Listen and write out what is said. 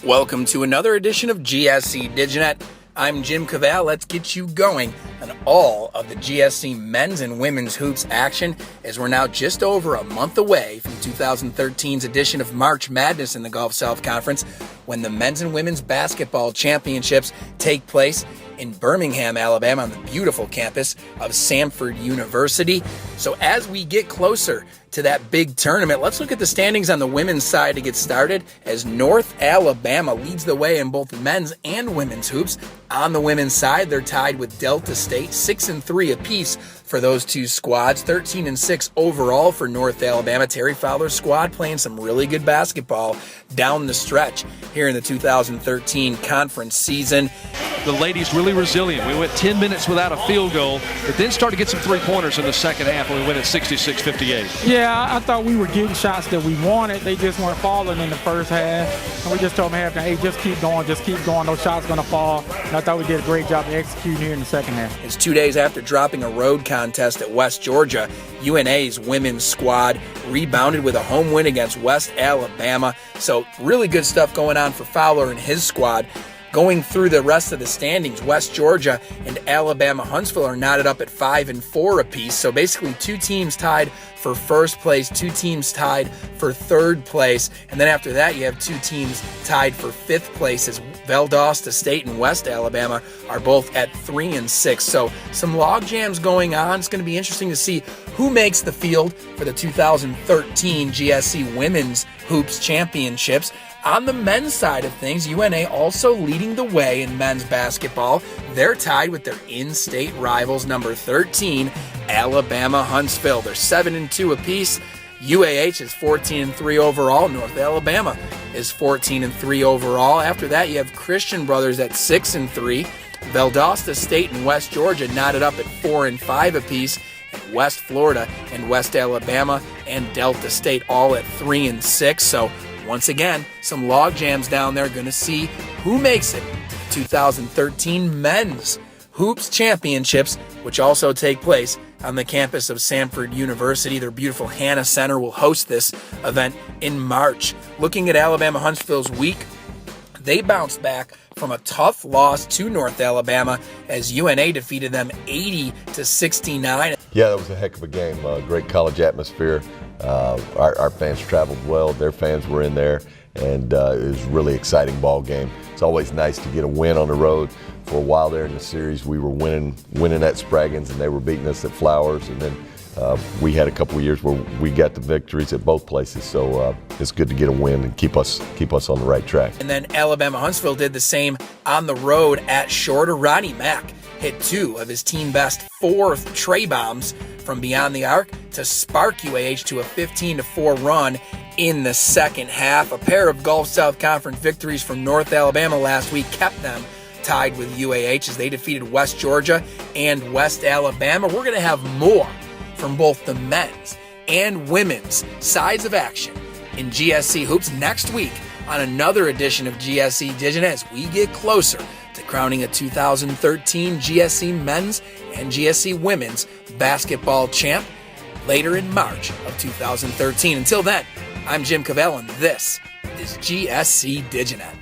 Welcome to another edition of GSC DigiNet. I'm Jim Cavell. Let's get you going on all of the GSC men's and women's hoops action, as we're now just over a month away from 2013's edition of March Madness in the Gulf South Conference, when the men's and women's basketball championships take place in Birmingham, Alabama, on the beautiful campus of Samford University. So as we get closer to that big tournament, let's look at the standings on the women's side to get started, as North Alabama leads the way in both men's and women's hoops. On the women's side, they're tied with Delta State, 6-3 apiece for those two squads, 13-6 overall for North Alabama. Terry Fowler's squad playing some really good basketball down the stretch here in the 2013 conference season. The ladies really resilient. We went 10 minutes without a field goal, but then started to get some three-pointers in the second half, and we went at 66-58. Yeah, I thought we were getting shots that we wanted. They just weren't falling in the first half. And we just told them half, hey, just keep going, just keep going. Those shots are going to fall. And I thought we did a great job of executing here in the second half. It's 2 days after dropping a road contest at West Georgia. UNA's women's squad rebounded with a home win against West Alabama. So really good stuff going on for Fowler and his squad. Going through the rest of the standings, West Georgia and Alabama Huntsville are knotted up at 5-4 apiece. So basically two teams tied for first place, two teams tied for third place. And then after that, you have two teams tied for fifth place, as Valdosta State and West Alabama are both at 3-6. So some log jams going on. It's going to be interesting to see who makes the field for the 2013 GSC Women's Hoops Championships. On the men's side of things, UNA also leading the way in men's basketball. They're tied with their in-state rivals, number 13, Alabama Huntsville. They're 7-2 apiece. UAH is 14-3 overall. North Alabama is 14-3 overall. After that, you have Christian Brothers at 6-3. Valdosta State and West Georgia knotted up at 4-5 apiece. And West Florida and West Alabama and Delta State all at 3-6. So once again, some log jams down there. Going to see who makes it to the 2013 Men's Hoops Championships, which also take place on the campus of Samford University. Their beautiful Hanna Center will host this event in March. Looking at Alabama Huntsville's week, they bounced back from a tough loss to North Alabama as UNA defeated them 80-69. Yeah, that was a heck of a game. Great college atmosphere. Our fans traveled well. Their fans were in there, and it was a really exciting ball game. It's always nice to get a win on the road. For a while there in the series, we were winning at Spraggins, and they were beating us at Flowers, and then we had a couple of years where we got the victories at both places. So it's good to get a win and keep us on the right track. And then Alabama Huntsville did the same on the road at Shorter. Rodney Mack hit two of his team best fourth tray bombs from beyond the arc to spark UAH to a 15-4 run in the second half. A pair of Gulf South Conference victories from North Alabama last week kept them tied with UAH as they defeated West Georgia and West Alabama. We're going to have more from both the men's and women's sides of action in GSC Hoops next week on another edition of GSC DigiNet, as we get closer to crowning a 2013 GSC men's and GSC women's basketball champ later in March of 2013. Until then, I'm Jim Cavell, and this is GSC DigiNet.